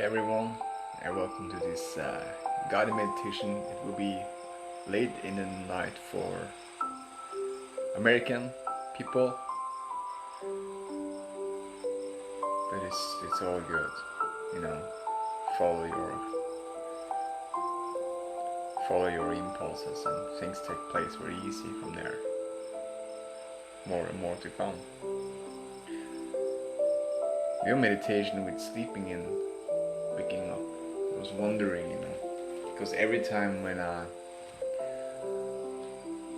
everyone, and welcome to this guided meditation. It will be late in the night for American people, but it's all good, you know. Follow your impulses, and things take place very easy from there. More and more to come. Your meditation with sleeping and waking up. I was wondering, because every time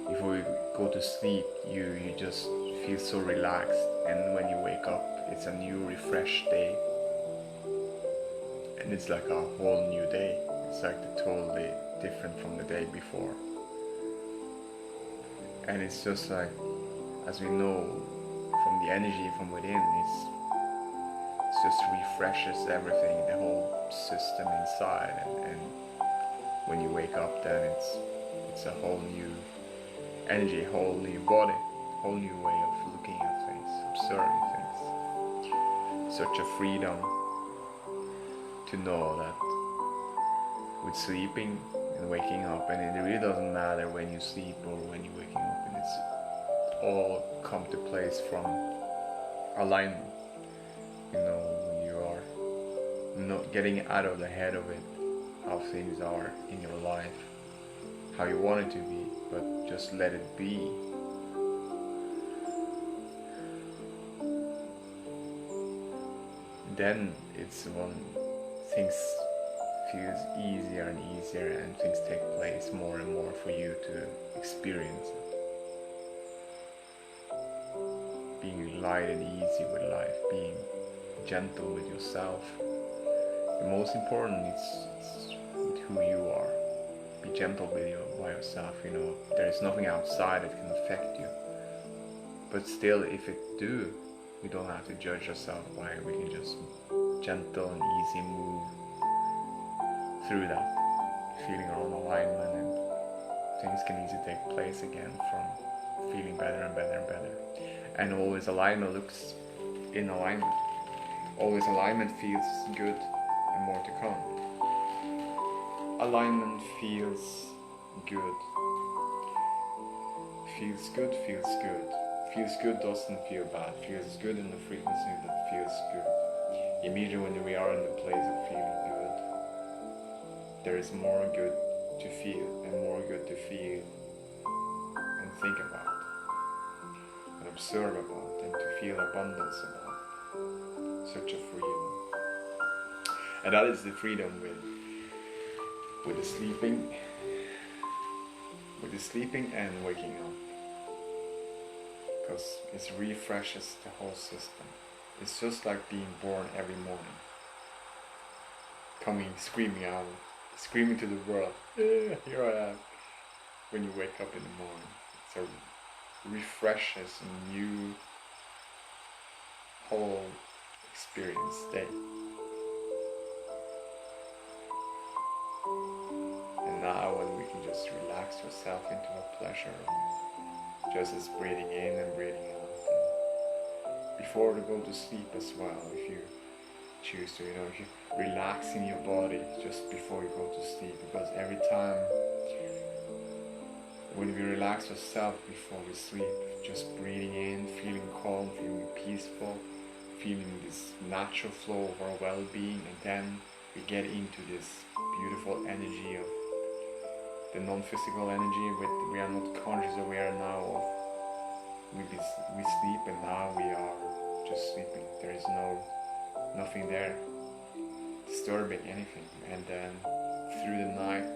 before you go to sleep, you just feel so relaxed, and when you wake up, it's a new, refreshed day, and it's like a whole new day. It's like totally different from the day before, and it's just like, as we know from the energy from within, it just refreshes everything, the whole system inside, and when you wake up, then it's a whole new energy, whole new body, whole new way of looking at things, observing things. Such a freedom to know that with sleeping and waking up, and it really doesn't matter when you sleep or when you're waking up, and it's all come to place from alignment. When you are not getting out of the head of it, how things are in your life, how you want it to be, but just let it be. Then it's when things feels easier and easier, and things take place more and more for you to experience it. Being light and easy with life, being gentle with yourself. The most important is with who you are. Be gentle with by yourself. There is nothing outside that can affect you. But still, if it do, we don't have to judge ourselves by it. We can just gentle and easy move through that, feeling our own alignment, and things can easily take place again from feeling better and better and better. And always alignment looks in alignment. Always alignment feels good, and more to come. Alignment feels good. Feels good, feels good. Feels good doesn't feel bad. Feels good in the frequency that feels good. Immediately when we are in the place of feeling good, there is more good to feel, and more good to feel and think about, and observe about, and to feel abundance about. Such a freedom. And that is the freedom with the sleeping and waking up, because it refreshes the whole system. It's just like being born every morning, screaming to the world, here I am, when you wake up in the morning. So it refreshes a new whole experience day. And now when we can just relax yourself into a pleasure, just as breathing in and breathing out. And before to go to sleep as well, if you choose to, if you relaxing your body just before you go to sleep, because every time when we relax ourselves before we sleep, just breathing in, feeling calm, feeling peaceful, feeling this natural flow of our well-being, and then we get into this beautiful energy of the non-physical energy we are not conscious aware now of. We sleep, and now we are just sleeping. There is nothing there disturbing anything. And then through the night,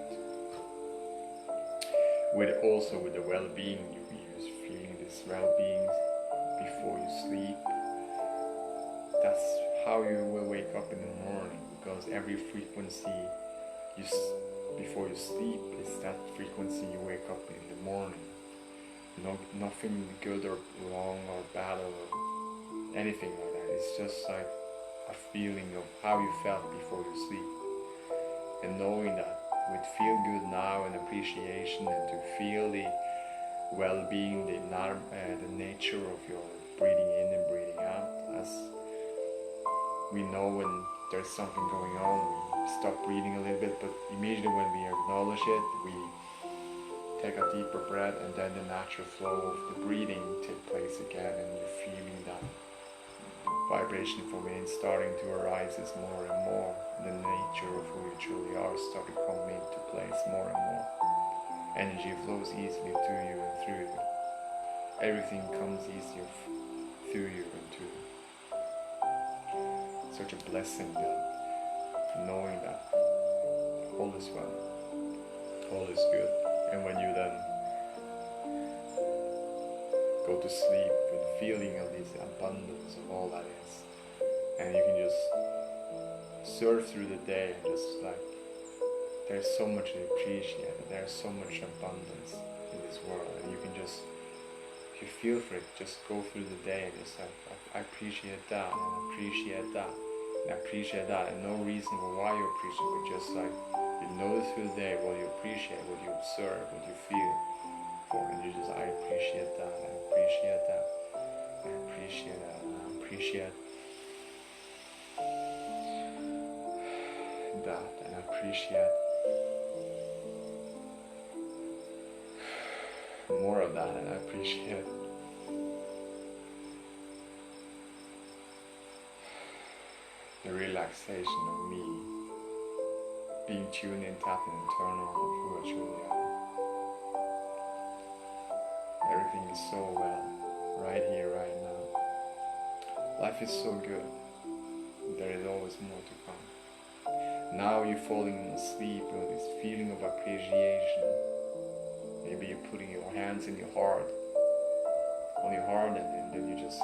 with the well-being you use, feeling this well-being before you sleep, that's how you will wake up in the morning, because every frequency before you sleep is that frequency you wake up in the morning. Nothing good or wrong or bad or anything like that. It's just like a feeling of how you felt before you sleep, and knowing that with feel good now and appreciation, and to feel the well-being, the nature of your breathing in and breathing out, as we know when there's something going on, we stop breathing a little bit, but immediately when we acknowledge it, we take a deeper breath, and then the natural flow of the breathing takes place again, and you're feeling that vibration from within starting to arise more and more. The nature of who you truly are start to come into place more and more. Energy flows easily to you and through you. Everything comes easier through you and to you. Such a blessing that knowing that all is well, all is good. And when you then go to sleep with feeling of this abundance of all that is, and you can just surf through the day and just like, there's so much to appreciate, there's so much abundance in this world, and you can just, if you feel for it, just go through the day and just like, I appreciate that, and I appreciate that, and I appreciate that, and no reason why you appreciate, but just like, you notice through the day what you appreciate, what you observe, what you feel for, and you just, I appreciate that, I appreciate that, I appreciate that, and I appreciate that, and I appreciate more of that, and I appreciate the relaxation of me being tuned in, tapping internal of who I truly am. Everything is so well, right here, right now. Life is so good. There is always more to come. Now you're falling asleep with this feeling of appreciation. Maybe you're putting your hands in your heart, on your heart, and then you just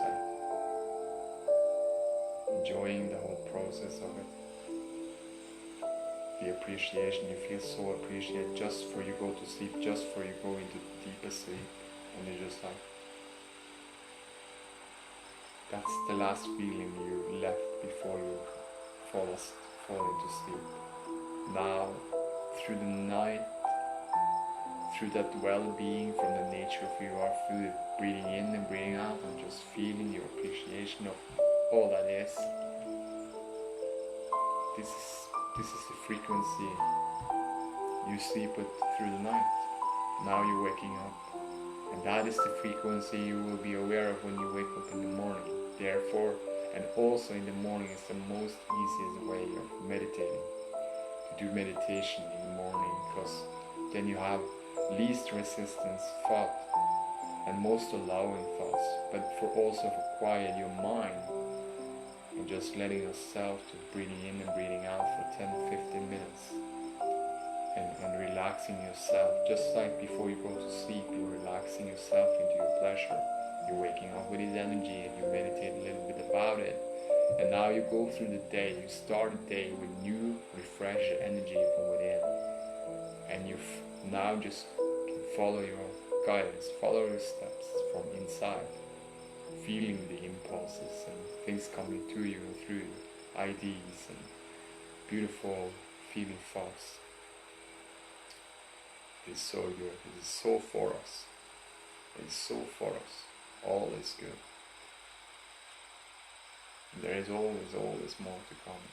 enjoying the whole process of it. The appreciation, you feel so appreciated just for you go to sleep, just for you go into deeper sleep, and you're just like, that's the last feeling you left before you fall into sleep. Now, through the night, through that well-being from the nature of who you are, through the breathing in and breathing out, and just feeling your appreciation of all that is. This is the frequency you sleep with through the night. Now you're waking up, and that is the frequency you will be aware of when you wake up in the morning. Therefore, and also in the morning is the most easiest way of meditating. To do meditation in the morning, because then you have least resistance thought and most allowing thoughts, but for also for quiet your mind and just letting yourself to breathing in and breathing out for 10-15 minutes and relaxing yourself, just like before you go to sleep, you're relaxing yourself into your pleasure. You're waking up with this energy and you meditate a little bit about it, and now you go through the day, you start the day with new refreshed energy from within, and you now just can follow your guidance, follow your steps from inside, feeling the impulses and things coming to you and through you, ideas and beautiful feeling thoughts. It is so good, it is so for us, it is so for us, all is good. There is always more to come.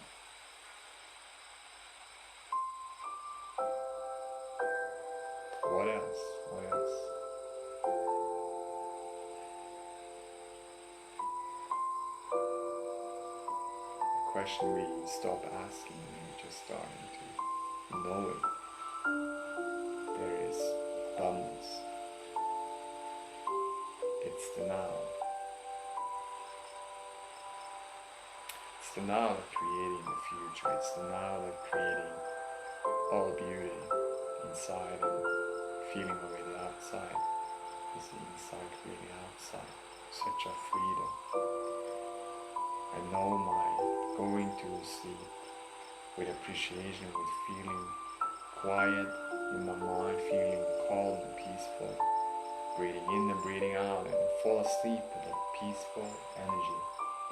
What else? What else? A question we stop asking and just starting to know it. There is abundance. It's the now. It's the now of creating the future. It's the now of creating all beauty inside and feeling away the outside. It's the inside creating outside. Such a freedom. I know my going to sleep with appreciation, with feeling quiet in my mind, feeling calm and peaceful, breathing in and breathing out, and fall asleep with a peaceful energy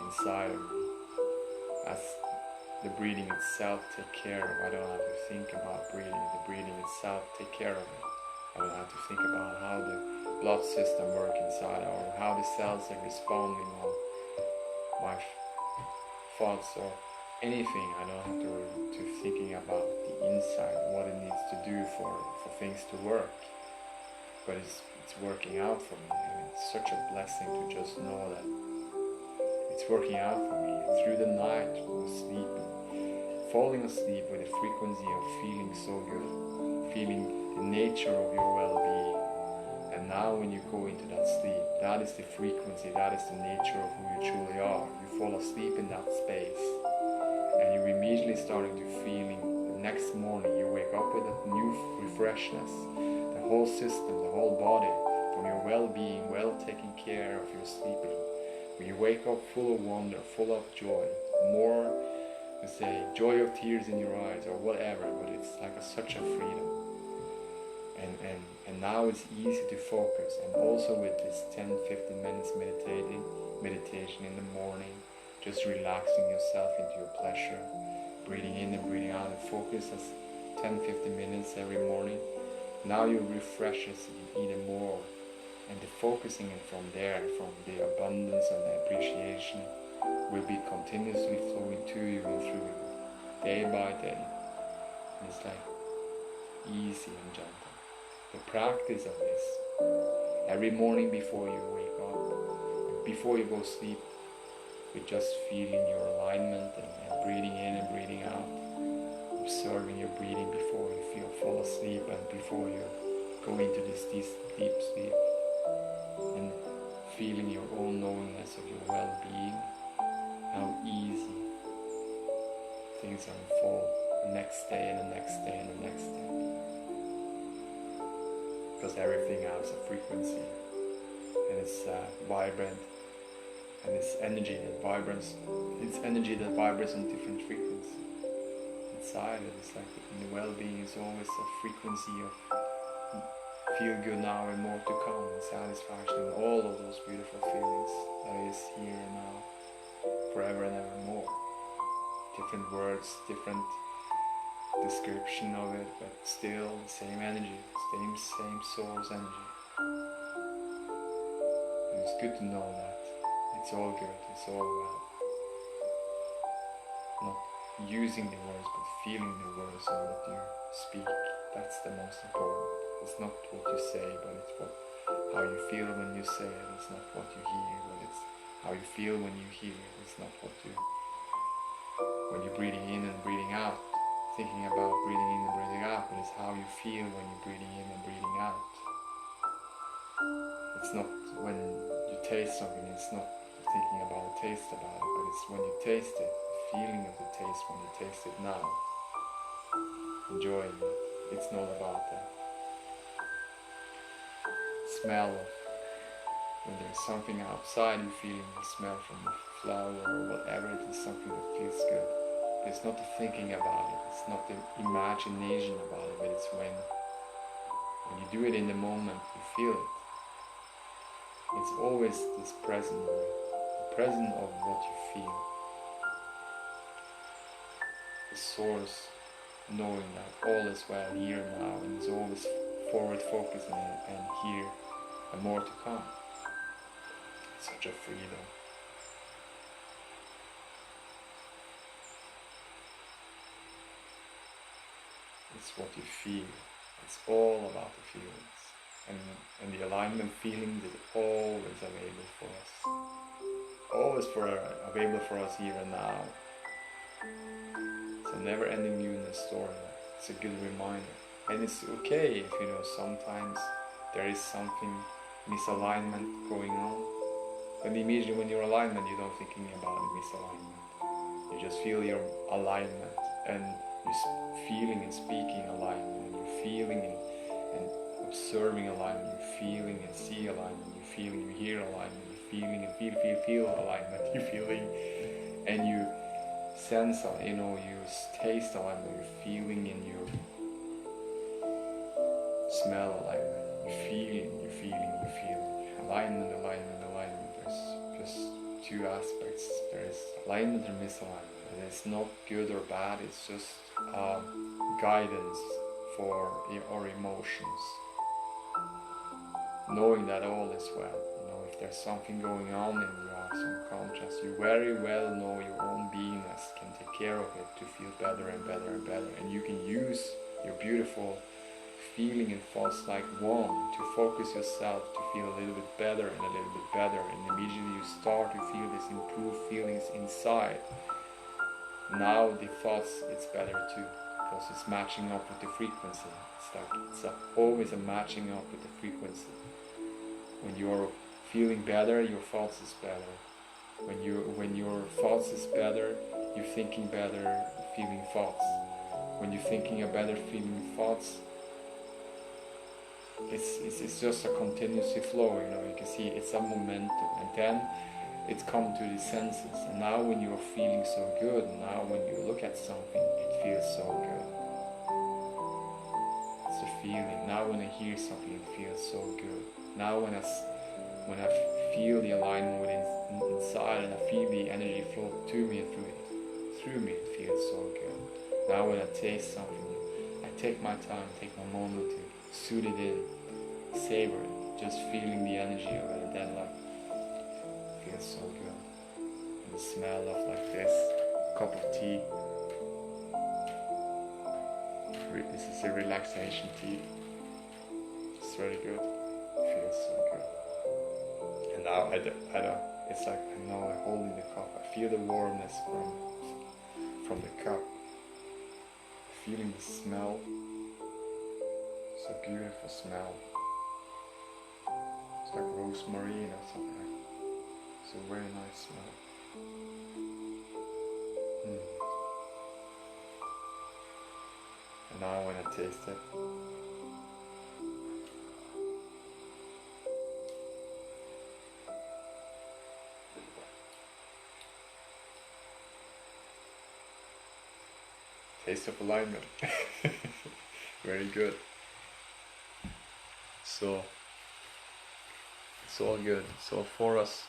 inside of me. As the breathing itself take care of, I don't have to think about breathing, the breathing itself take care of it. I don't have to think about how the blood system works inside, or how the cells are responding, or my thoughts or anything. I don't have to thinking about the inside, what it needs to do for things to work. But it's working out for me, and it's such a blessing to just know that it's working out for me. Through the night, sleeping, falling asleep with a frequency of feeling so good, feeling the nature of your well-being. And now when you go into that sleep, that is the frequency, that is the nature of who you truly are. You fall asleep in that space, and you're immediately starting to feeling the next morning, you wake up with a new refreshness. The whole system, the whole body, from your well-being, well taken care of your sleeping. When you wake up full of wonder, full of joy, more, let's say, joy of tears in your eyes or whatever, but it's like such a freedom. And now it's easy to focus, and also with this 10-15 minutes meditation in the morning, just relaxing yourself into your pleasure, breathing in and breathing out, and focus as 10-15 minutes every morning. Now you refresh us even more, and the focusing it from there, from the abundance and the appreciation, will be continuously flowing to you and through you, day by day. And it's like easy and gentle. The practice of this, every morning before you wake up, before you go sleep, with just feeling your alignment and breathing in and breathing out, observing your breathing before you fall asleep and before you go into this deep sleep, and feeling your own knowingness of your well-being, how easy things unfold the next day and the next day and the next day. Because everything has a frequency, and it's vibrant, and it's energy that vibrates. It's energy that vibrates on different frequencies. Inside it, it's like in the well-being is always a frequency of feel good now and more to come, and satisfaction, and all of those beautiful feelings that is here and now, forever and ever more. Different words, different description of it, but still the same energy, same source energy. And it's good to know that it's all good, it's all well. Not using the words, but feeling the words of what you speak. That's the most important. It's not what you say, but it's how you feel when you say it. It's not what you hear, but it's how you feel when you hear it. It's not when you're breathing in and breathing out, thinking about breathing in and breathing out, but it's how you feel when you're breathing in and breathing out. It's not when you taste something, it's not thinking about the taste about it, but it's when you taste it, the feeling of the taste when you taste it now, enjoying it. It's not about the smell of when there's something outside, you feeling the smell from the flower or whatever, it is something that feels good. It's not the thinking about it, it's not the imagination about it, but it's when you do it in the moment, you feel it. It's always this present moment, the present of what you feel. The source, knowing that all is well here and now, and is always forward focusing and here and more to come. It's such a freedom. It's what you feel. It's all about the feelings. And the alignment feelings is always available for us. Always available for us here and now. It's a never-ending newness story. It's a good reminder. And it's okay if sometimes there is something misalignment going on. But immediately when you're alignment, you don't thinking about the misalignment. You just feel your alignment, and you're feeling and speaking alignment, and you're feeling and observing alignment, you're feeling and see alignment, you're feeling, you hear alignment, you're feeling and feel alignment, you're feeling and you sense, you taste alignment, you're feeling and you smell alignment, you're feeling. Alignment. There's just two aspects. There is alignment and misalignment. And it's not good or bad, it's just guidance for our emotions. Knowing that all is well. if there's something going on and you have some contrast, you very well know your own beingness can take care of it to feel better and better and better. And you can use your beautiful feeling and thoughts like one to focus yourself to feel a little bit better and a little bit better. And immediately you start to feel these improved feelings inside. Now the thoughts, it's better too, because it's matching up with the frequency. It's always a matching up with the frequency. When you're feeling better, your thoughts is better. When your thoughts is better, you're thinking better, feeling thoughts. When you're thinking a better feeling thoughts, it's just a continuous flow. You can see it's a momentum, and then it's come to the senses. And now when you're feeling so good, now when you look at something, it feels so good. It's a feeling. Now when I hear something, it feels so good. Now when I feel the alignment inside and I feel the energy flow to me and through me, it feels so good. Now when I taste something, I take my time, take my moment to soothe it in, savor it, just feeling the energy of it, and then it feels so good. And the smell of this cup of tea. This is a relaxation tea. It's very good. It feels so good. And now I don't. It's like now I'm holding the cup. I feel the warmness from the cup. Feeling the smell. It's a beautiful smell. It's like rosemary or something. It's a very nice smell. And now when I taste it, taste of alignment. Very good. So it's all good. So for us,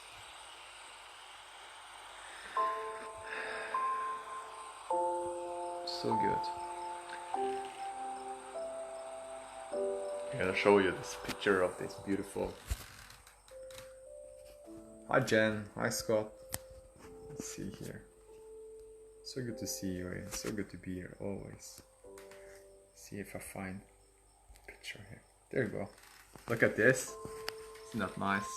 so good. I'm gonna show you this picture of this beautiful. Hi Jen, hi Scott. Let's see here. So good to see you here. So good to be here always. See if I find a picture here. There you go. Look at this. Isn't that nice?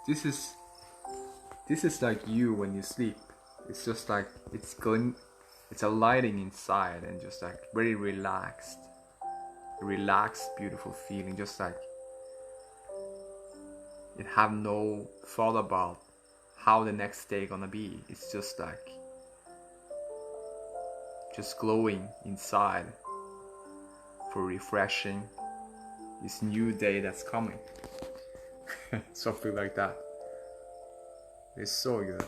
This is like you when you sleep. It's just like it's a lighting inside and just like very relaxed, beautiful feeling. Just like it have no thought about how the next day gonna be. It's just like just glowing inside for refreshing this new day that's coming. Something like that. It's so good.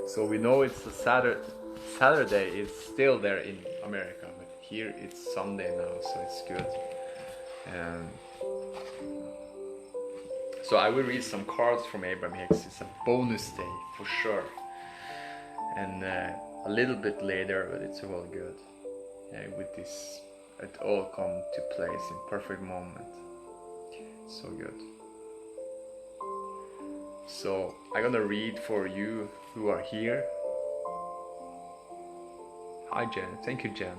So we know it's a Saturday is still there in America, but here it's Sunday now, so it's good. So I will read some cards from Abraham Hicks. It's a bonus day for sure, and a little bit later, but it's all good. With this, it all come to place in perfect moment. So good. So I'm gonna read for you who are here. Hi Jen, thank you Jen.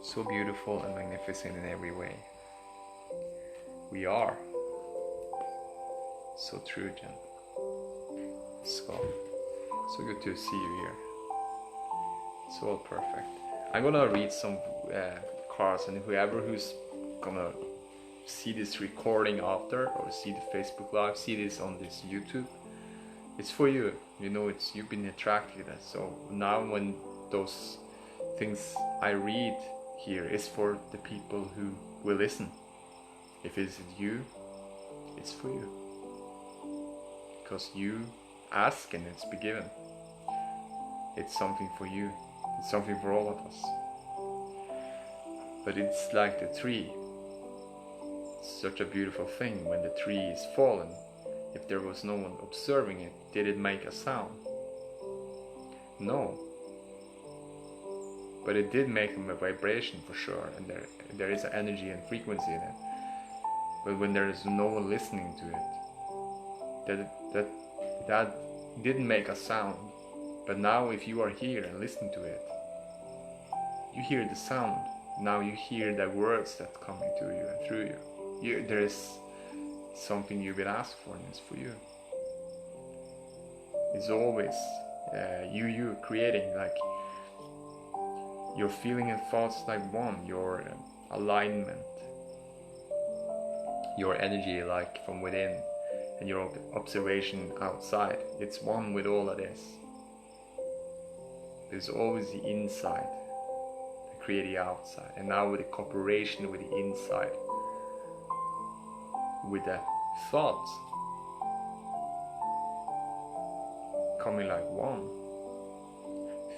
So beautiful and magnificent in every way. We are. So true Jen. So good to see you here. It's all perfect. I'm gonna read some cards, and who's gonna see this recording after or see the Facebook Live, see this on this YouTube, it's for you. You've been attracted to that. So now when those things I read here is for the people who will listen. If it's you, it's for you. Because you ask and it's be given. It's something for you. It's something for all of us. But it's like the tree. It's such a beautiful thing when the tree is fallen. If there was no one observing it, did it make a sound? No. But it did make a vibration for sure, and there is an energy and frequency in it. But when there is no one listening to it, that didn't make a sound. But now if you are here and listen to it, you hear the sound. Now you hear the words that coming to you and through you. There is something you've been asked for, and it's for you. It's always you creating, like your feeling and thoughts like one, your alignment, your energy like from within, and your observation outside. It's one with all of this. There's always the inside to create the outside, and now with the cooperation with the inside, with the thoughts coming like one,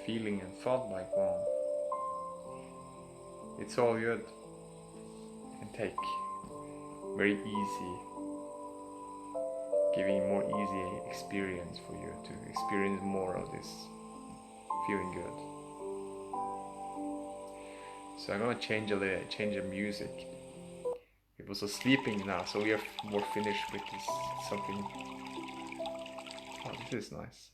feeling and thought like one. It's all good and take very easy, giving more easy experience for you to experience more of this feeling good. So I'm gonna change the music. It was sleeping now, so we are more finished with this something. Oh, this is nice.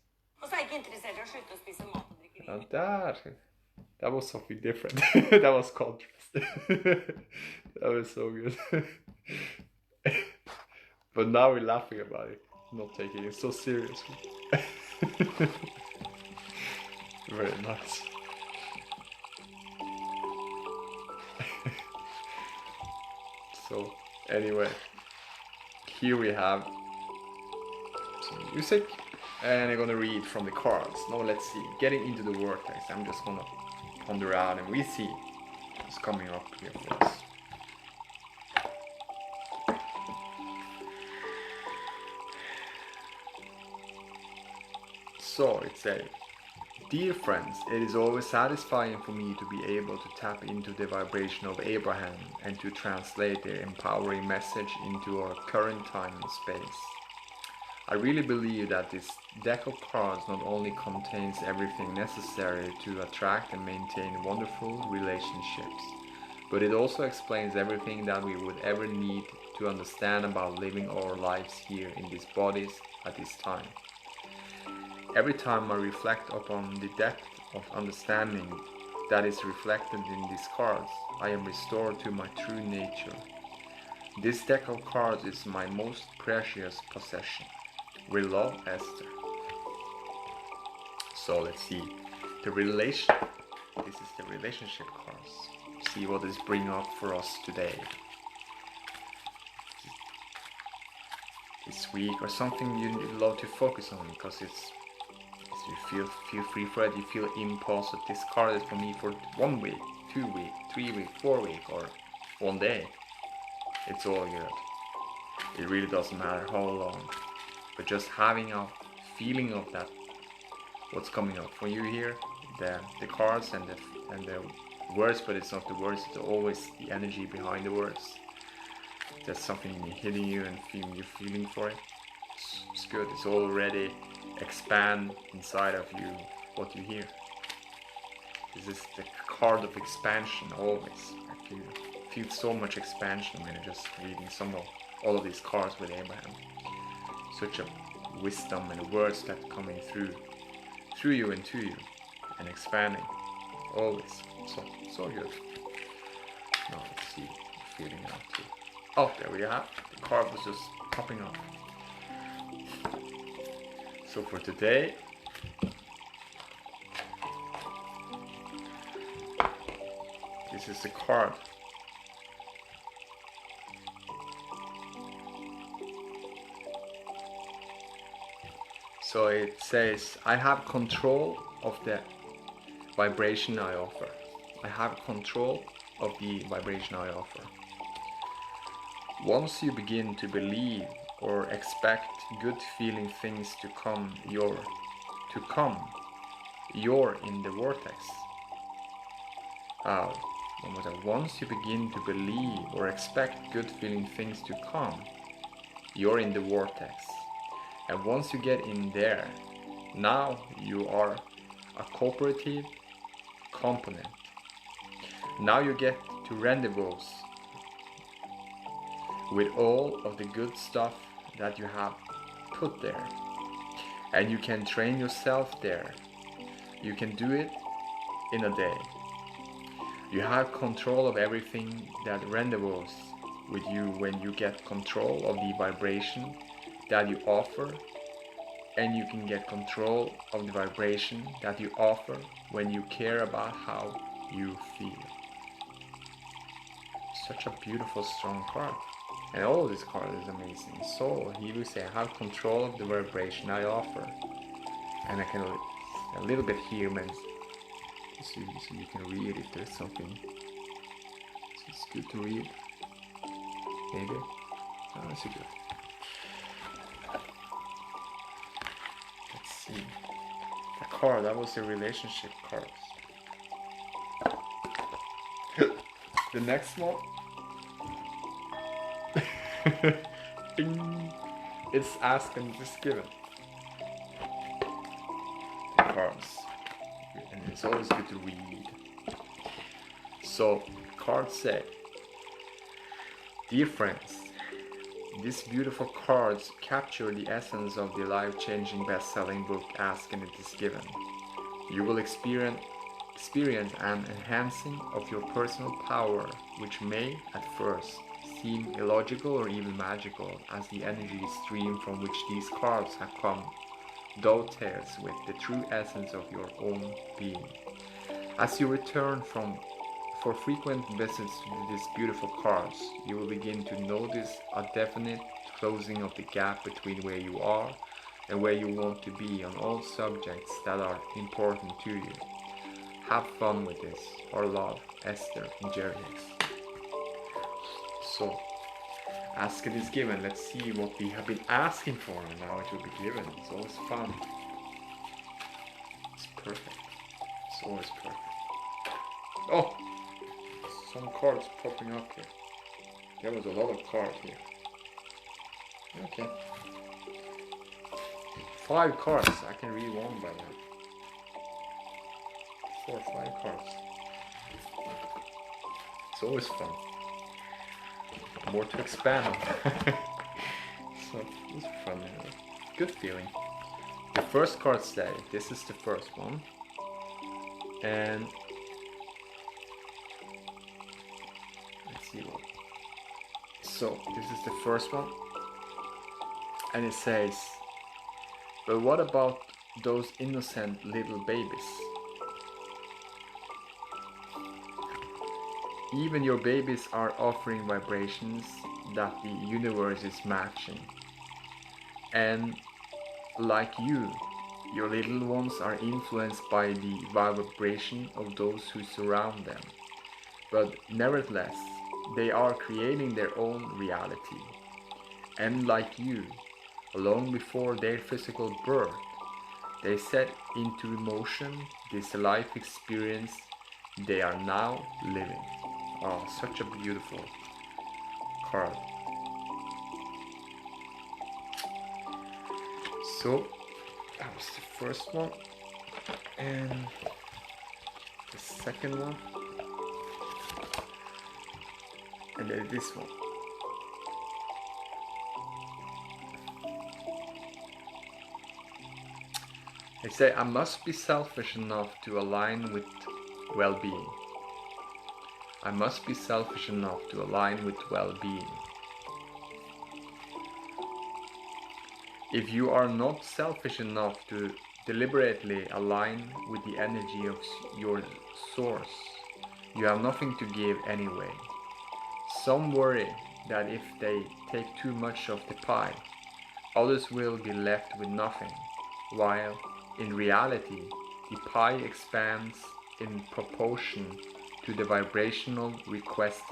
That was something different. That was contrast. That was so good. But now we're laughing about it, not taking it so seriously. Very nice. So anyway, here we have some music, and I'm gonna read from the cards. Now let's see, getting into the vortex. I'm just gonna ponder out and we see what's coming up here for us. So it says, dear friends, it is always satisfying for me to be able to tap into the vibration of Abraham and to translate their empowering message into our current time and space. I really believe that this deck of cards not only contains everything necessary to attract and maintain wonderful relationships, but it also explains everything that we would ever need to understand about living our lives here in these bodies at this time. Every time I reflect upon the depth of understanding that is reflected in these cards, I am restored to my true nature. This deck of cards is my most precious possession. With love, Esther. So let's see the relation. This is the relationship cards. See what is bringing up for us today, this week, or something you love to focus on, because it's you feel free for it. You feel impulse that this card is for me for 1 week, 2 weeks, 3 weeks, 4 weeks, or 1 day. It's all good. It really doesn't matter how long. But just having a feeling of that, what's coming up when you hear the cards and the words, but it's not the words, it's always the energy behind the words. There's something hitting you and you're feeling for it. It's good. It's already expand inside of you what you hear. This is the card of expansion always. I feel so much expansion when I'm just reading all of these cards with Abraham. Such a wisdom and the words that are coming through you and to you, and expanding always. So good. Now let's see, feeling out too. Oh, there we have. The card was just popping up. So for today, this is the card. So it says, I have control of the vibration I offer. I have control of the vibration I offer. Once you begin to believe or expect good feeling things to come, you're in the vortex. Once you begin to believe or expect good feeling things to come, you're in the vortex. And once you get in there, now you are a cooperative component. Now you get to rendezvous with all of the good stuff that you have put there. And you can train yourself there. You can do it in a day. You have control of everything that rendezvous with you when you get control of the vibration that you offer, and you can get control of the vibration that you offer when you care about how you feel. Such a beautiful, strong card. And all of this card is amazing. So he will say, I have control of the vibration I offer. And I can a little bit here, man, so you can read if there's something. So it's good to read. Maybe. Oh, that's good. Let's see. The card, that was the relationship cards. The next one. Bing. It's asked and it's given. The cards. And it's always good to read. So, cards say, dear friends, these beautiful cards capture the essence of the life-changing best-selling book Ask and It Is Given. You will experience an enhancing of your personal power, which may, at first, seem illogical or even magical, as the energy stream from which these cards have come dovetails with the true essence of your own being. As you return for frequent visits to these beautiful cards, you will begin to notice a definite closing of the gap between where you are and where you want to be on all subjects that are important to you. Have fun with this. Our love, Esther and Jerry. So, ask it is given. Let's see what we have been asking for, and now it will be given. It's always fun. It's perfect. It's always perfect. Oh! Some cards popping up here. There was a lot of cards here. Okay. 5 cards. I can read one by now. 4 or 5 cards. It's always fun. More to expand on. So it's fun, you know. Good feeling. The first card say, this is the first one. And let's see what. So this is the first one. And it says, but what about those innocent little babies? Even your babies are offering vibrations that the universe is matching. And like you, your little ones are influenced by the vibration of those who surround them. But nevertheless, they are creating their own reality. And like you, long before their physical birth, they set into motion this life experience they are now living. Oh, such a beautiful card. So, that was the first one. And the second one. And then this one. They say, I must be selfish enough to align with well-being. I must be selfish enough to align with well-being. If you are not selfish enough to deliberately align with the energy of your source, you have nothing to give anyway. Some worry that if they take too much of the pie, others will be left with nothing, while in reality, the pie expands in proportion to the vibrational requests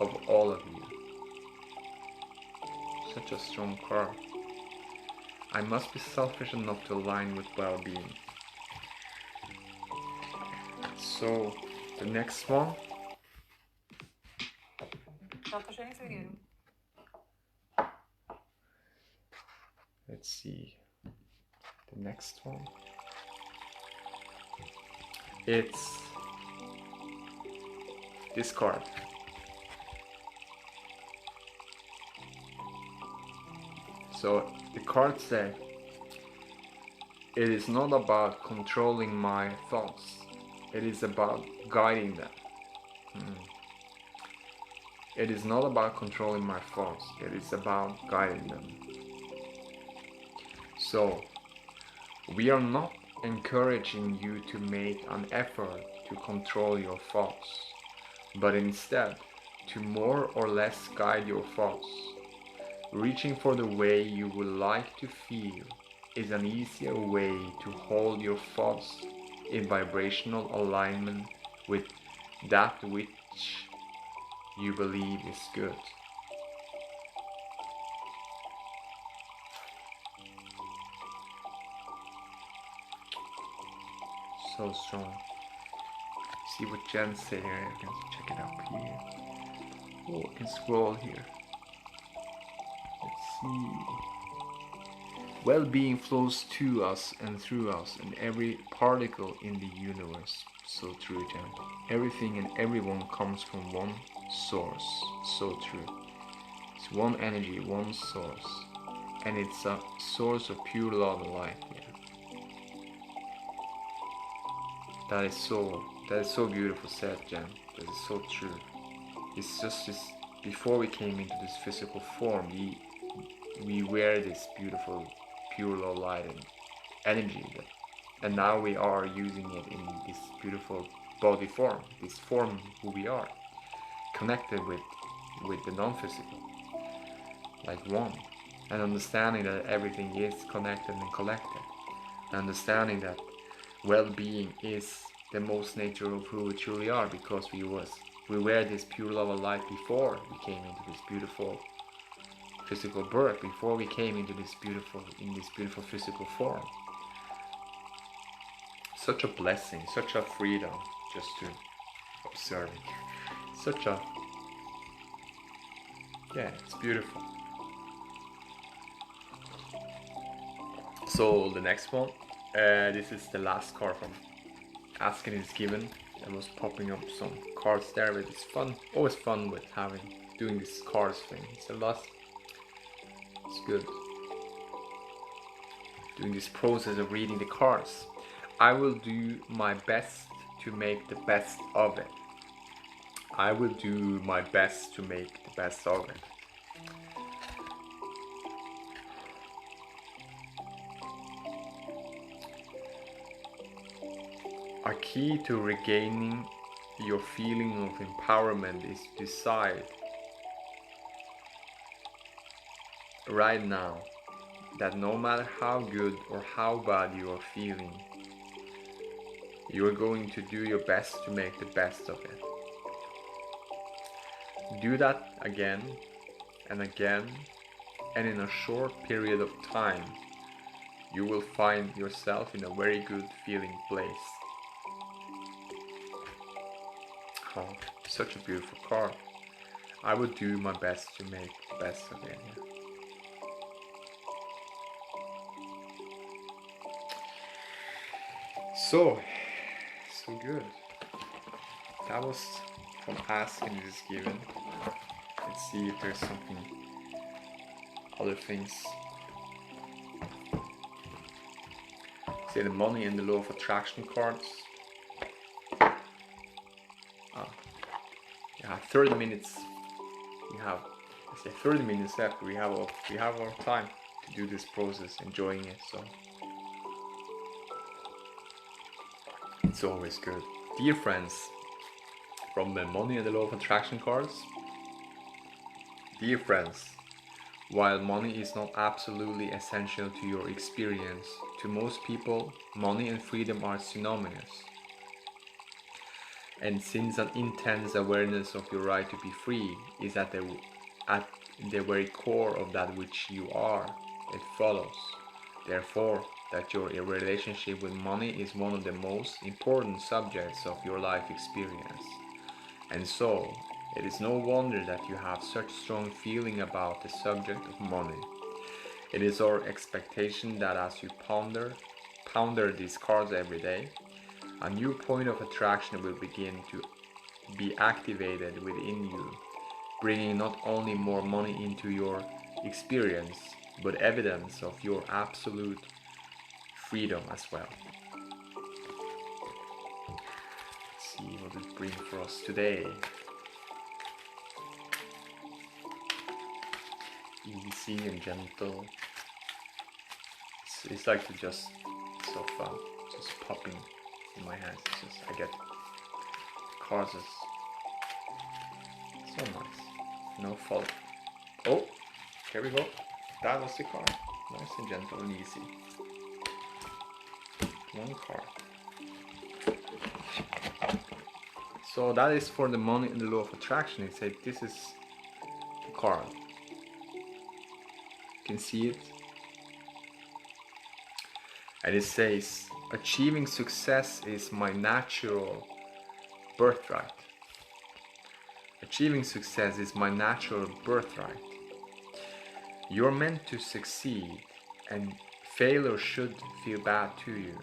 of all of you. Such a strong card. I must be selfish enough to align with well-being. So, the next one. Let's see. The next one. It's this card. So the card said, it is not about controlling my thoughts, it is about guiding them. It is not about controlling my thoughts, it is about guiding them. So, we are not encouraging you to make an effort to control your thoughts, but instead to more or less guide your thoughts. Reaching for the way you would like to feel is an easier way to hold your thoughts in vibrational alignment with that which you believe is good. So strong. See what Jen said here. I can check it up here. Oh, I can scroll here. Let's see. Well-being flows to us and through us and every particle in the universe. So true, Jen. Everything and everyone comes from one source. So true. It's one energy, one source. And it's a source of pure love and light. Yeah. That is so beautiful said, Jen. That is so true. It's just this, before we came into this physical form, we wear this beautiful pure love light and energy, and now we are using it in this beautiful body form, this form who we are, connected with the non-physical, like one, and understanding that everything is connected and collected, and understanding that well-being is the most nature of who we truly are, because we wear this pure love and light before we came into this beautiful physical birth, before we came into this beautiful physical form. Such a blessing, such a freedom just to observe it. Such a, yeah, it's beautiful. So the next one, this is the last card from Asking is Given. I was popping up some cards there, but it's fun, always fun with doing this cards thing. It's a lot. It's good. Doing this process of reading the cards. I will do my best to make the best of it. I will do my best to make the best of it. A key to regaining your feeling of empowerment is to decide right now that no matter how good or how bad you are feeling, you are going to do your best to make the best of it. Do that again and again, and in a short period of time, you will find yourself in a very good feeling place. Oh, such a beautiful card. I would do my best to make the best of it. Yeah. So good. That was from Asking is Given. Let's see if there's something, other things. See the money and the law of attraction cards. You have 30 minutes. You have, I say 30 minutes left. We have our time to do this process, enjoying it. So it's always good. Dear friends, from the Money and the Law of Attraction cards. Dear friends, while money is not absolutely essential to your experience, to most people, money and freedom are synonymous. And since an intense awareness of your right to be free is at the very core of that which you are, it follows, therefore, that your relationship with money is one of the most important subjects of your life experience. And so, it is no wonder that you have such strong feeling about the subject of money. It is our expectation that as you ponder these cards every day, a new point of attraction will begin to be activated within you, bringing not only more money into your experience, but evidence of your absolute freedom as well. Let's see what it brings for us today. Easy and gentle. It's like to just so fun, just popping in my hands. It's just I get cards. So nice. No fault. Oh, here we go. That was the card. Nice and gentle and easy. One card. So that is for the money and the law of attraction. It said this is the card. You can see it. And it says, achieving success is my natural birthright. Achieving success is my natural birthright. You're meant to succeed, and failure should feel bad to you.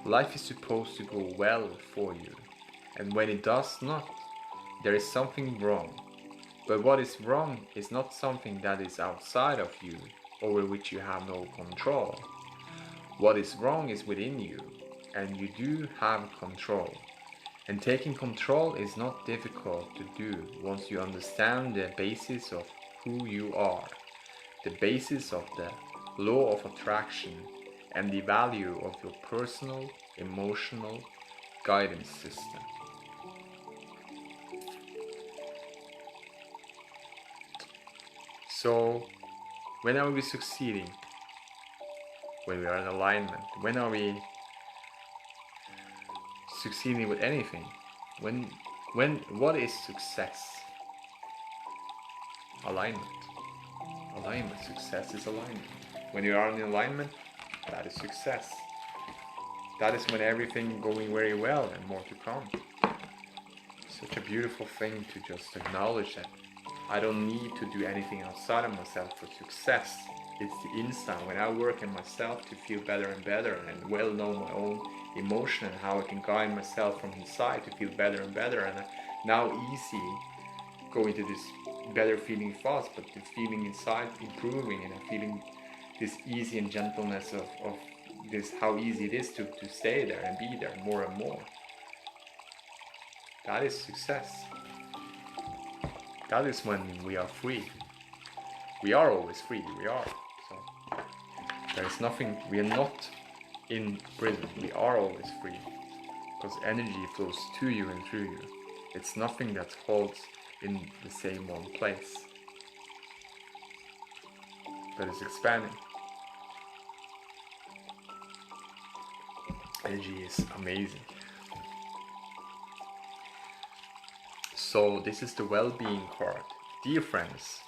Life is supposed to go well for you, and when it does not, there is something wrong. But what is wrong is not something that is outside of you, over which you have no control. What is wrong is within you, and you do have control. And taking control is not difficult to do once you understand the basis of who you are, the basis of the law of attraction, and the value of your personal, emotional guidance system. So, when are we succeeding? When we are in alignment. When are we succeeding with anything? What is success? Alignment. Alignment. Success is alignment. When you are in alignment, that is success. That is when everything going very well and more to come. Such a beautiful thing to just acknowledge that I don't need to do anything outside of myself for success. It's the inside. When I work in myself to feel better and better and well know my own emotion and how I can guide myself from inside to feel better and better, and now easy go into this better feeling thoughts, but the feeling inside improving, and I'm feeling this easy and gentleness of this, how easy it is to stay there and be there more and more. That is success. That is when we are free. We are always free, we are. So there is nothing, we are not in prison, we are always free. Because energy flows to you and through you. It's nothing that holds in the same one place. But it's expanding. Energy is amazing. So this is the well-being card. Dear friends,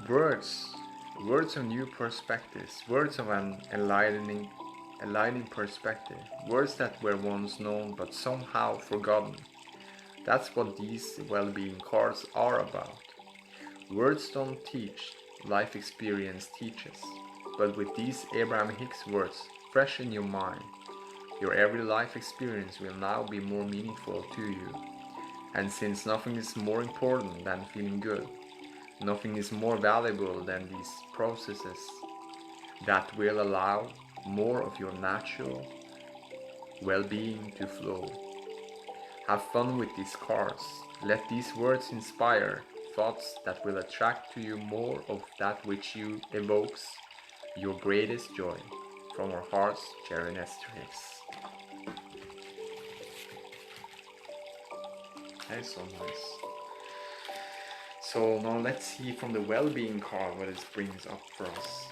words of new perspectives, words of an enlightening perspective, words that were once known but somehow forgotten. That's what these well-being cards are about. Words don't teach, life experience teaches. But with these Abraham Hicks words fresh in your mind, your every life experience will now be more meaningful to you. And since nothing is more important than feeling good, nothing is more valuable than these processes that will allow more of your natural well-being to flow. Have fun with these cards. Let these words inspire thoughts that will attract to you more of that which you evokes your greatest joy. From our hearts, Jerry and Esther Hicks. That is so nice. So now let's see from the well-being card what it brings up for us.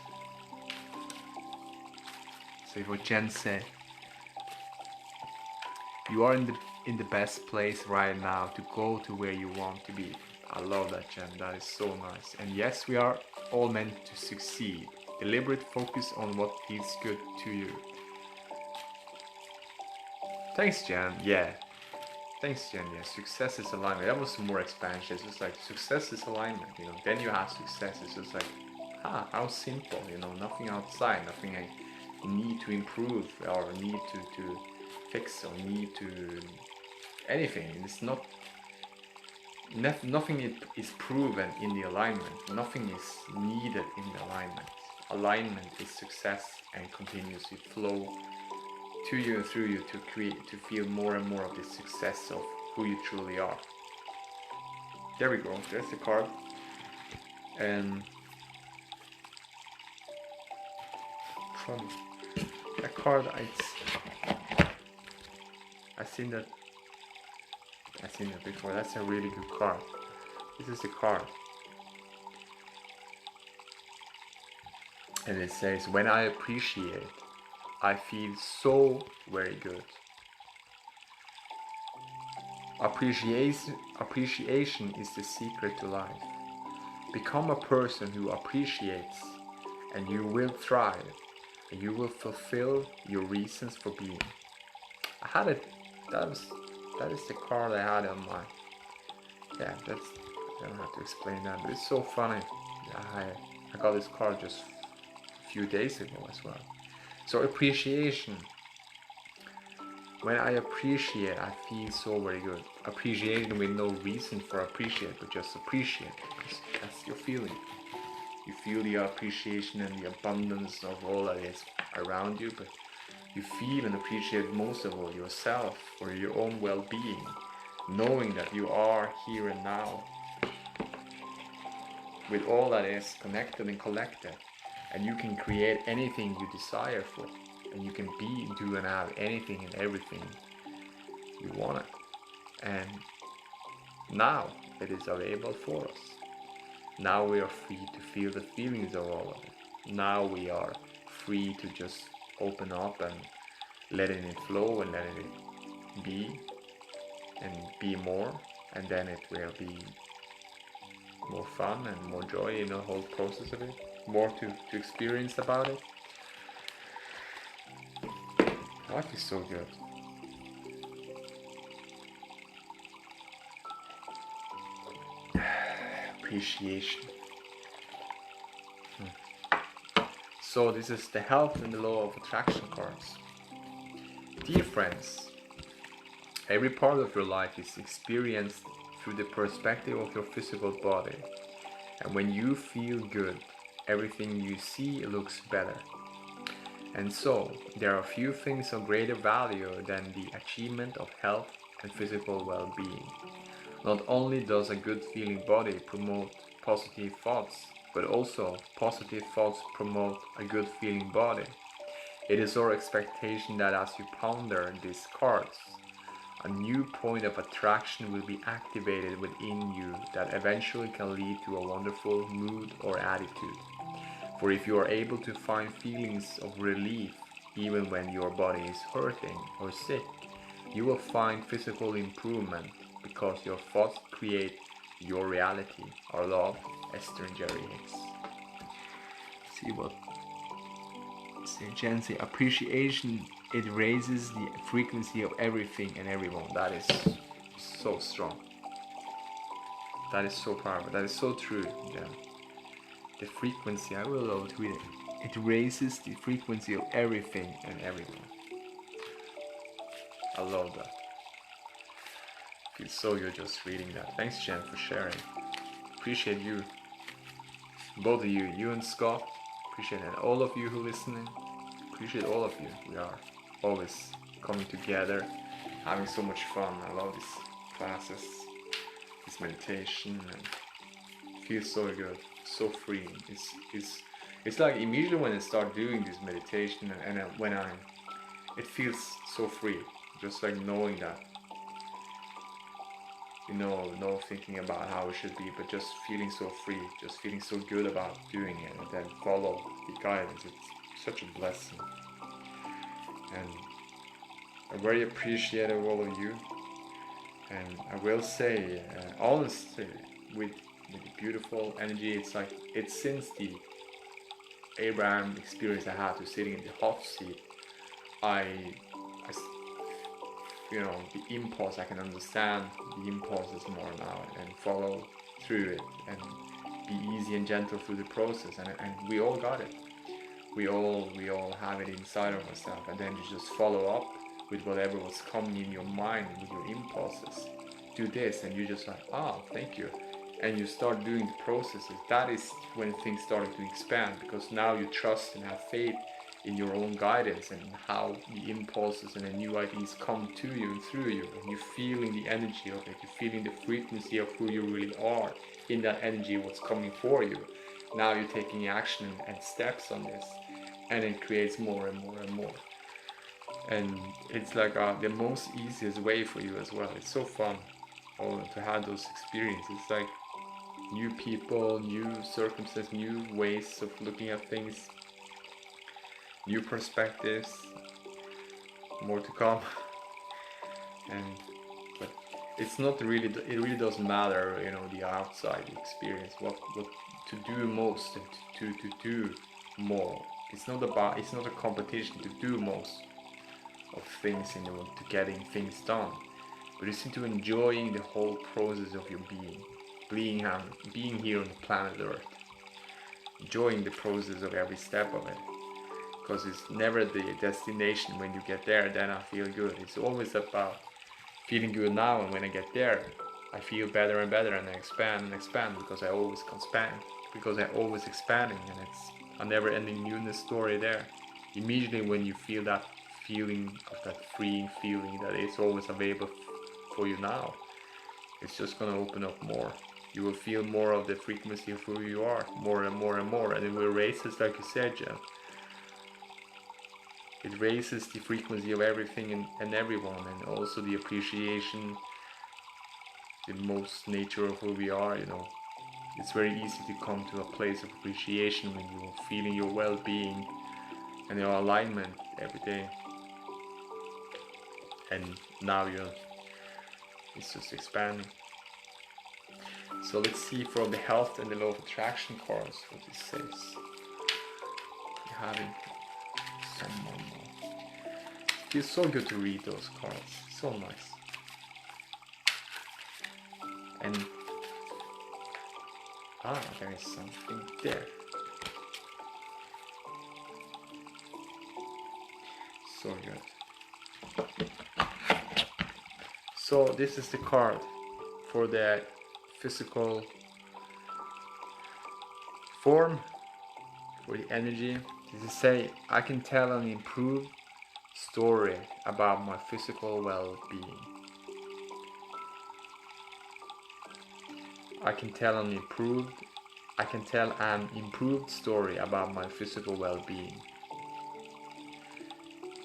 So what Jen said, you are in the best place right now to go to where you want to be. I love that, Jen. That is so nice. And yes, we are all meant to succeed. Deliberate focus on what feels good to you. Thanks, Jen. Yeah. Thanks, Jen. Yeah, success is alignment. That was more expansion. It's just like success is alignment. You know, then you have success. It's just like, how simple. You know, nothing outside, nothing I need to improve or need to fix or need to anything. It's not. Nothing is proven in the alignment. Nothing is needed in the alignment. Alignment is success and continuously flow to you and through you to feel more and more of the success of who you truly are. There we go. There's the card. And from that card, I've seen that before. That's a really good card. This is the card. And it says, when I appreciate, I feel so very good. Appreciation is the secret to life. Become a person who appreciates, and you will thrive, and you will fulfill your reasons for being. I had it. That is the card I had on my. Yeah, I don't have to explain that, but it's so funny. I got this card just a few days ago as well. So appreciation. When I appreciate, I feel so very good. Appreciation with no reason for appreciate, but just appreciate, because that's your feeling. You feel the appreciation and the abundance of all that is around you, but you feel and appreciate most of all yourself for your own well-being, knowing that you are here and now with all that is connected and collected, and you can create anything you desire for, and you can be, do and have anything and everything you want it. And now it is available for us. Now we are free to feel the feelings of all of it. Now we are free to just open up and letting it flow and letting it be and be more, and then it will be more fun and more joy in the whole process of it, more to experience about it. Life is so good. Appreciation. So this is the health and the law of attraction cards. Dear friends, every part of your life is experienced through the perspective of your physical body. And when you feel good, everything you see looks better. And so, there are few things of greater value than the achievement of health and physical well-being. Not only does a good feeling body promote positive thoughts, but also positive thoughts promote a good feeling body. It is our expectation that as you ponder these cards, a new point of attraction will be activated within you that eventually can lead to a wonderful mood or attitude. For if you are able to find feelings of relief even when your body is hurting or sick, you will find physical improvement because your thoughts create your reality. Our love, Esther and Jerry Hicks. See what St. Jen say, appreciation, it raises the frequency of everything and everyone. That is so strong. That is so powerful. That is so true, Jen. The frequency, I will tweet it. It raises the frequency of everything and everyone. I love that. Feels so good just reading that. Thanks, Jen, for sharing. Appreciate you. Both of you and Scott. Appreciate it. And all of you who are listening. Appreciate all of you. We are always coming together, having so much fun. I love these classes, this meditation, and it feels so good, so freeing. It's like immediately when I start doing this meditation and it feels so free, just like knowing that, no thinking about how it should be, but just feeling so free, just feeling so good about doing it, and then follow the guidance. It's such a blessing, and I'm very appreciative of all of you. And I will say, honestly, with the beautiful energy, it's since the Abraham experience I had to sitting in the hot seat, the impulse, I can understand the impulses more now and follow through it and be easy and gentle through the process, and we all got it. We all have it inside of ourselves, and then you just follow up with whatever was coming in your mind with your impulses. do this, and you just like, oh, thank you, and you start doing the processes. That is when things start to expand, because now you trust and have faith in your own guidance and how the impulses and the new ideas come to you and through you, and you're feeling the energy of it, you're feeling the frequency of who you really are in that energy, what's coming for you. Now you're taking action and steps on this, and it creates more and more and more. And it's like the most easiest way for you as well. It's so fun to have those experiences, like new people, new circumstances, new ways of looking at things, new perspectives, more to come. But it's not really, it really doesn't matter, you know, the outside experience, what to do most and to do more. It's not a competition to do most of things, you know, to getting things done, but it's into enjoying the whole process of your being here on the planet Earth, enjoying the process of every step of it, because it's never the destination. When you get there, then I feel good. It's always about feeling good now, and when I get there, I feel better and better, and I expand and expand, because I always expanding, and it's a never-ending newness story there. Immediately when you feel that feeling of that freeing feeling that is always available for you now, it's just gonna open up more. You will feel more of the frequency of who you are, more and more and more, and it will raise us, like you said, Jen. It raises the frequency of everything and everyone, and also the appreciation, the most nature of who we are, you know. It's very easy to come to a place of appreciation when you're feeling your well-being and your alignment every day. And now it's just expanding. So let's see from the health and the law of attraction cards what this says. We're having someone more. It feels so good to read those cards. So nice. And there is something there. So good. So this is the card for the physical form, for the energy. This is say, I can tell an improved story about my physical well-being. I can tell an improved story about my physical well-being.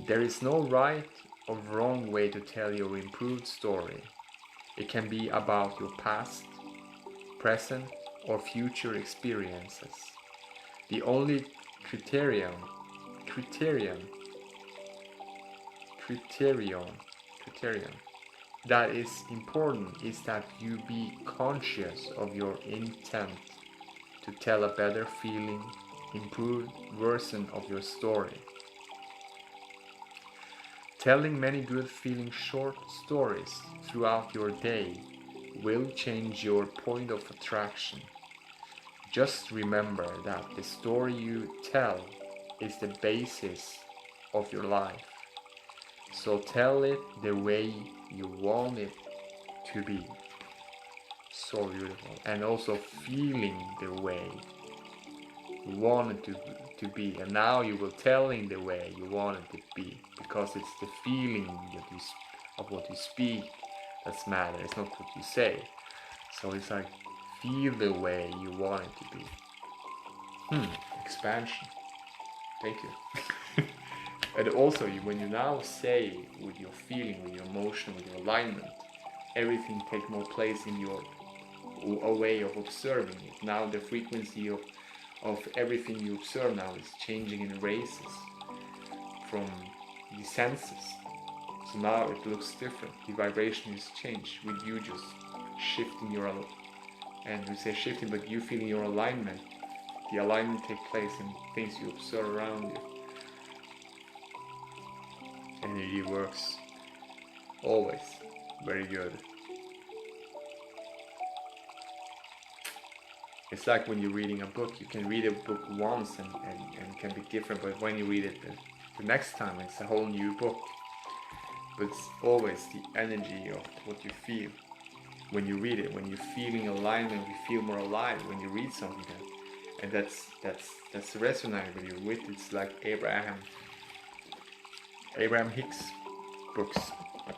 There is no right or wrong way to tell your improved story. It can be about your past, present, or future experiences. The only criterion that is important is that you be conscious of your intent to tell a better feeling, improved version of your story. Telling many good feeling short stories throughout your day will change your point of attraction. Just remember that the story you tell is the basis of your life. So tell it the way you want it to be. So beautiful. And also feeling the way you want it to be. And now you will tell in the way you want it to be. Because it's the feeling of what you speak that's matter. It's not what you say. So it's like, feel the way you want it to be. Expansion. Thank you. And also, when you now say with your feeling, with your emotion, with your alignment, everything takes more place in your a way of observing it. Now the frequency of everything you observe now is changing and raises from the senses. So now it looks different. The vibration is changed with you just shifting your, and we say shifting, but you feeling your alignment. The alignment takes place in things you observe around you. Energy works always very good. It's like when you're reading a book. You can read a book once and it can be different, but when you read it the next time, it's a whole new book. But it's always the energy of what you feel. when you read it. When you're feeling alignment, you feel more alive when you read something. And that's resonating with you. With it's like Abraham Hicks books.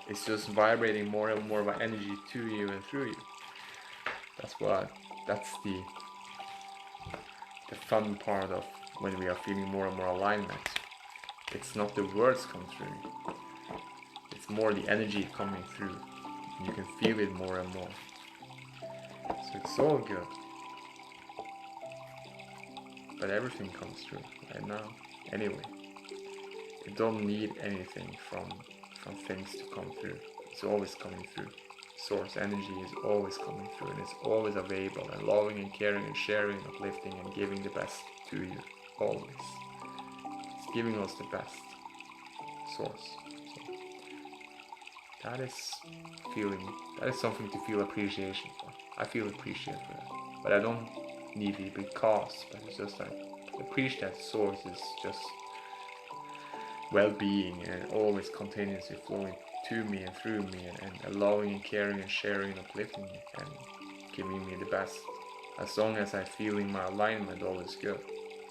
It's just vibrating more and more by energy to you and through you. That's the fun part of when we are feeling more and more alignment. It's not the words come through. It's more the energy coming through. You can feel it more and more. So it's all good. But everything comes through right now. Anyway, you don't need anything from things to come through. It's always coming through. Source energy is always coming through, and it's always available, and loving and caring and sharing, uplifting and giving the best to you. Always. It's giving us the best. Source. So that is something to feel appreciation for. I feel appreciated for that. But I don't need the big cause, but it's just like appreciate that source is just well-being and always continuously flowing to me and through me, and allowing and caring and sharing and uplifting me and giving me the best. As long as I'm feeling my alignment, all is good.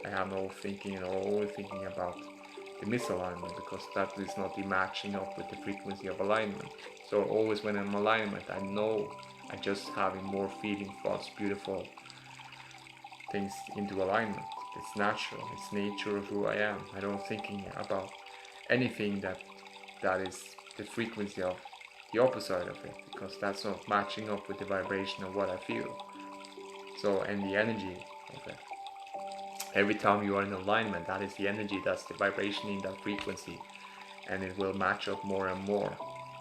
I have no thinking and always thinking about the misalignment, because that is not the matching up with the frequency of alignment. So always when I'm in alignment, I know I just having more feeling, thoughts, beautiful things into alignment. It's natural, it's nature of who I am. I don't thinking about anything that is the frequency of the opposite of it, because that's not matching up with the vibration of what I feel. So, and the energy of it. Every time you are in alignment, that is the energy, that's the vibration in that frequency, and it will match up more and more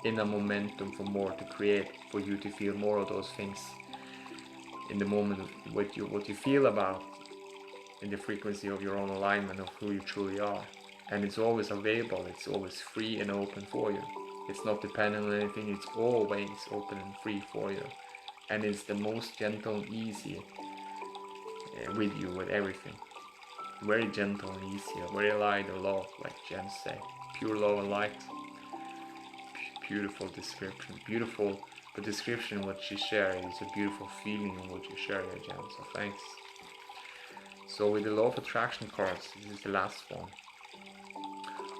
in a momentum for more to create, for you to feel more of those things in the moment, what you feel about in the frequency of your own alignment of who you truly are. And it's always available, it's always free and open for you. It's not dependent on anything, it's always open and free for you. And it's the most gentle and easy with you, with everything. Very gentle and easy, very light and love, like Jen say. Pure love and light. Beautiful description, beautiful. The description what she shared is a beautiful feeling of what you share there, Jen, so thanks. So with the law of attraction cards, this is the last one.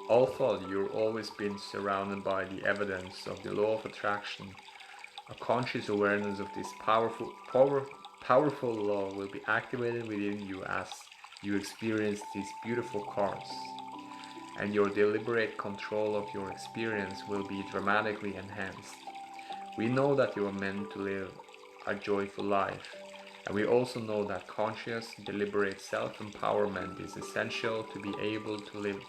Although you've always been surrounded by the evidence of the law of attraction, a conscious awareness of this powerful law will be activated within you as you experience these beautiful cards, and your deliberate control of your experience will be dramatically enhanced. We know that you are meant to live a joyful life, and we also know that conscious, deliberate self-empowerment is essential to be able to live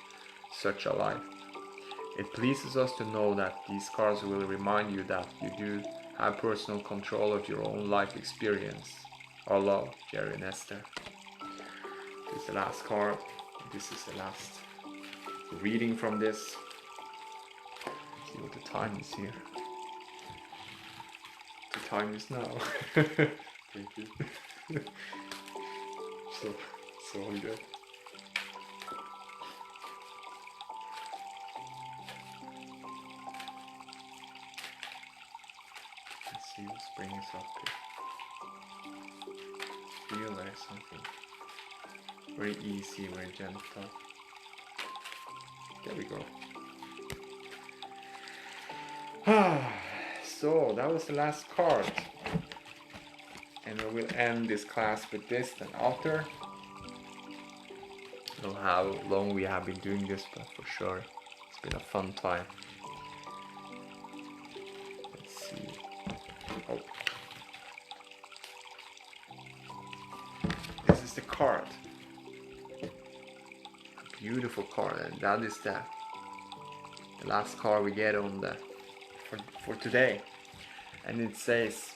such a life. It pleases us to know that these cards will remind you that you do have personal control of your own life experience. Our love, Jerry and Esther. This is the last card. This is the last reading from this. Let's see what the time is here. The time is now. Thank you. so good. Let's see what's bringing us up here. Feel there's something very easy, very gentle. There we go. So that was the last card, and we will end this class with this. Then after, I don't know how long we have been doing this, but for sure it's been a fun time. Let's see. Oh, this is the card. A beautiful card, and that is the last card we get on the for today. And it says,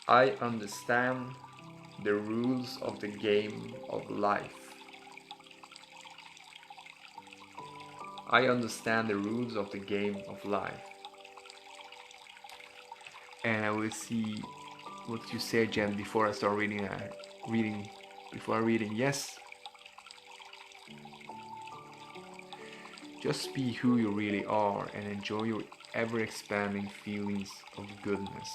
I understand the rules of the game of life. I understand the rules of the game of life. And I will see what you say, Jen, before I start reading. Yes. Just be who you really are and enjoy your ever-expanding feelings of goodness.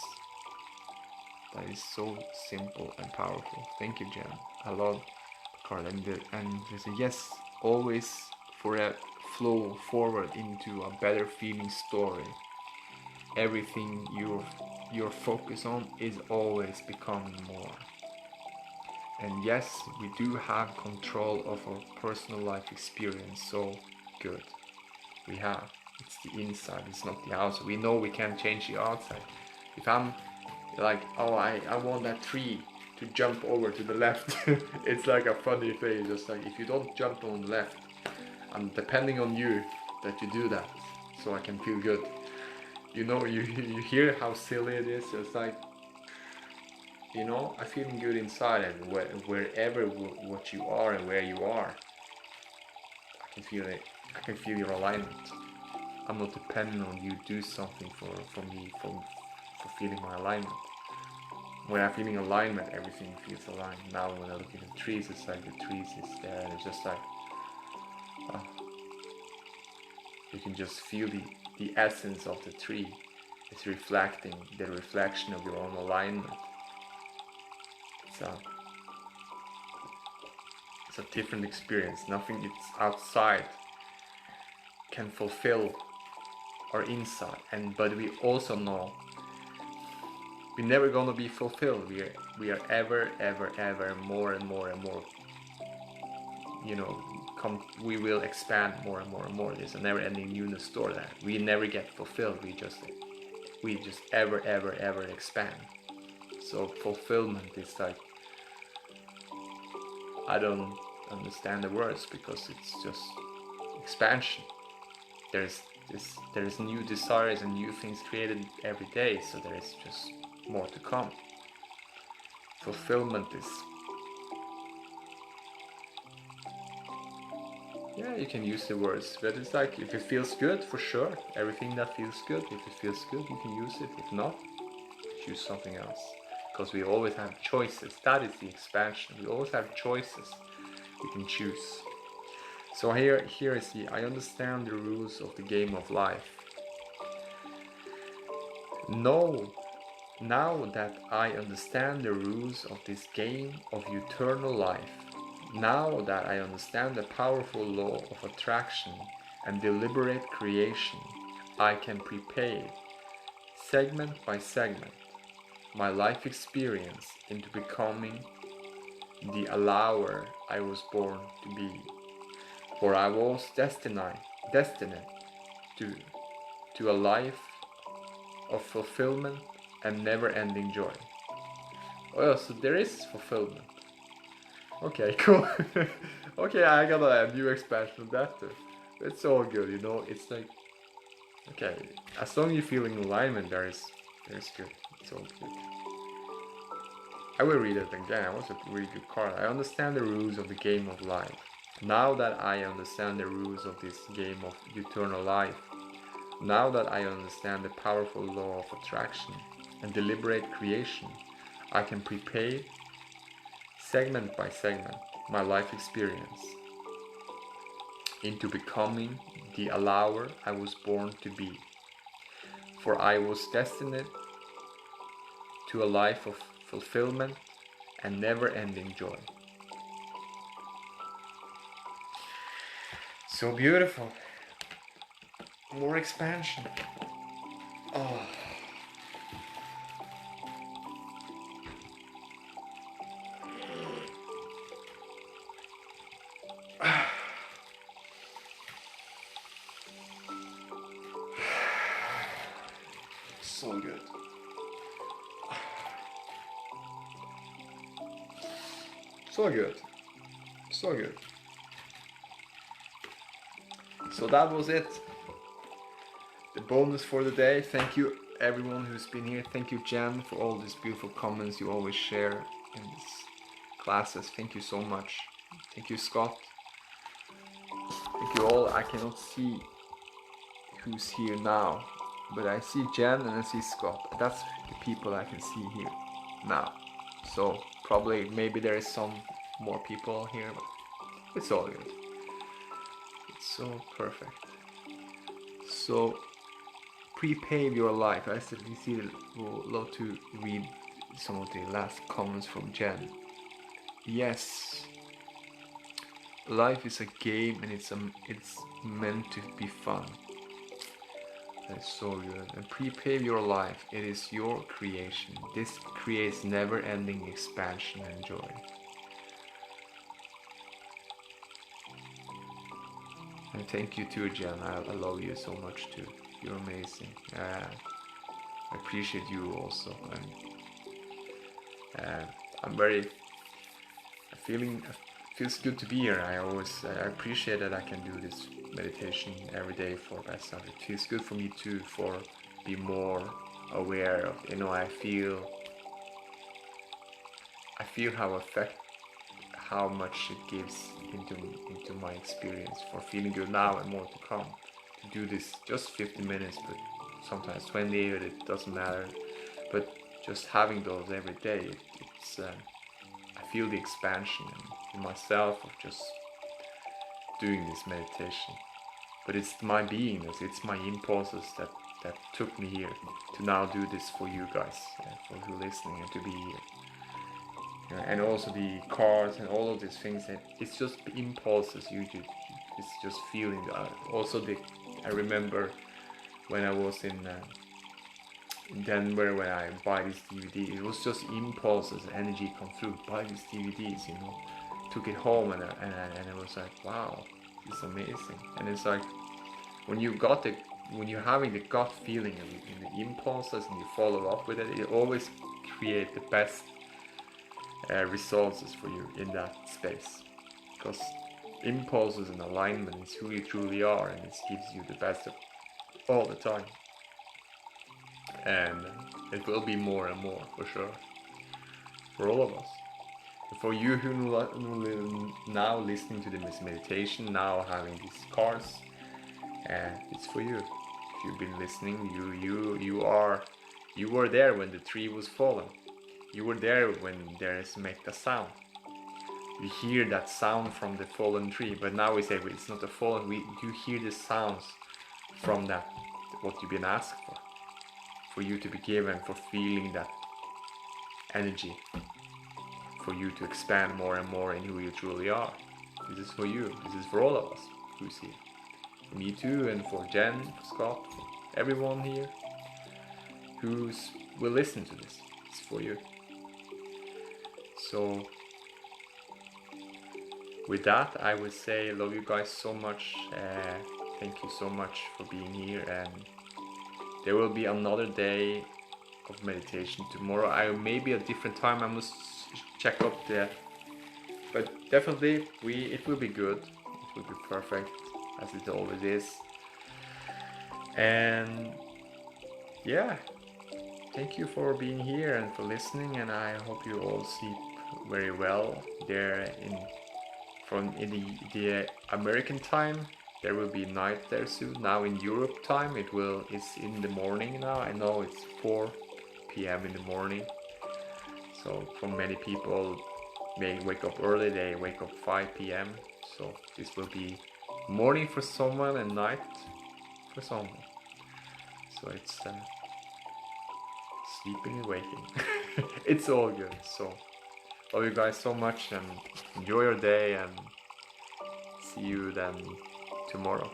That is so simple and powerful. Thank you, Jen. I love the card. And they say, yes, always for a flow forward into a better feeling story. Everything you're focused on is always becoming more. And yes, we do have control of our personal life experience. So good. We have. It's the inside, it's not the outside. We know we can't change the outside. If I'm like, oh, I want that tree to jump over to the left, it's like a funny thing. Just like, if you don't jump on the left, I'm depending on you that you do that, so I can feel good. You know, you hear how silly it is. It's like, you know, I'm feeling good inside, and wherever what you are and where you are, I can feel it. I can feel your alignment. I'm not dependent on you do something for me for feeling my alignment. When I'm feeling alignment, everything feels aligned. Now when I look at the trees, it's like the trees is there, and it's just like, oh, you can just feel the essence of the tree. It's reflecting the reflection of your own alignment. It's a different experience. Nothing that's outside can fulfill our inside, but we also know we're never gonna be fulfilled. We are ever more and more and more. You know, we will expand more and more and more. There's a never-ending newness store that we never get fulfilled. We just ever expand. So fulfillment is like, I don't understand the words because it's just expansion. There's new desires and new things created every day, so there is just more to come. Fulfillment is, yeah, you can use the words, but it's like, if it feels good, for sure, everything that feels good, if it feels good, you can use it. If not, choose something else, because we always have choices. That is the expansion. We always have choices. We can choose. So here is the, I understand the rules of the game of life. No, now that I understand the rules of this game of eternal life, now that I understand the powerful law of attraction and deliberate creation, I can prepare, segment by segment, my life experience into becoming the allower I was born to be. For I was destined to a life of fulfillment and never-ending joy. Oh, so there is fulfillment. Okay, cool. Okay, I got a new expansion of that too. It's all good, you know. It's like, okay, as long as you're feeling alignment, there's good. It's all good. I will read it again. It was a really good card. I understand the rules of the game of life. Now that I understand the rules of this game of eternal life, now that I understand the powerful law of attraction and deliberate creation, I can prepare, segment by segment, my life experience into becoming the allower I was born to be. For I was destined to a life of fulfillment and never-ending joy. So beautiful. More expansion. Oh. So good. So good. So good. So that was it. The bonus for the day. Thank you everyone who's been here. Thank you Jen for all these beautiful comments you always share in these classes. Thank you so much. Thank you Scott. Thank you all. I cannot see who's here now, but I see Jen and I see Scott. That's the people I can see here now. So probably maybe there is some more people here, but it's all good. It's so perfect. So prepave your life. I would love to read some of the last comments from Jen. Yes, life is a game and it's meant to be fun. That's so good. And prepare your life. It is your creation. This creates never-ending expansion and joy. And thank you too, Jen. I love you so much too. You're amazing. I appreciate you also. I'm very feels good to be here. I appreciate that I can do this meditation every day for myself. It feels good for me too, for be more aware of, I feel how much it gives into my experience, for feeling good now and more to come. To do this just 15 minutes, but sometimes 20, but it doesn't matter. But just having those every day, it's I feel the expansion in myself of just doing this meditation. But it's my beingness, it's my impulses that took me here to now do this for you guys, for you listening and to be here. And also the cards and all of these things, it's just impulses. It's just feeling. Also, I remember when I was in Denver, when I buy this DVD, it was just impulses, energy come through. Buy these DVDs, Took it home and it was like, wow, this is amazing. And it's like when you're having the gut feeling and the impulses and you follow up with it, it always creates the best results for you in that space, because impulses and alignment is who you truly are, and it gives you the best of all the time, and it will be more and more for sure for all of us. And for you who now listening to this meditation, now having these cards, it's for you. If you've been listening, you were there when the tree was fallen. You were there when there's make the sound. You hear that sound from the fallen tree, but now we say it's not a fallen. You hear the sounds from that, what you've been asked for you to be given, for feeling that energy, for you to expand more and more in who you truly are. This is for you. This is for all of us who's here. For me too, and for Jen, for Scott, for everyone here who will listen to this. It's for you. So with that, I would say I love you guys so much. Thank you so much for being here, and there will be another day of meditation tomorrow. Maybe a different time. I must check up there, but definitely it will be good. It will be perfect, as it always is. And yeah, thank you for being here and for listening, and I hope you all sleep very well there in the American time. There will be night there soon. Now in Europe time it's in the morning now. I know it's 4 p.m. in the morning. So for many people may wake up early, they wake up 5 p.m. So this will be morning for someone and night for someone. So it's sleeping and waking. It's all good. So love you guys so much, and enjoy your day, and see you then tomorrow.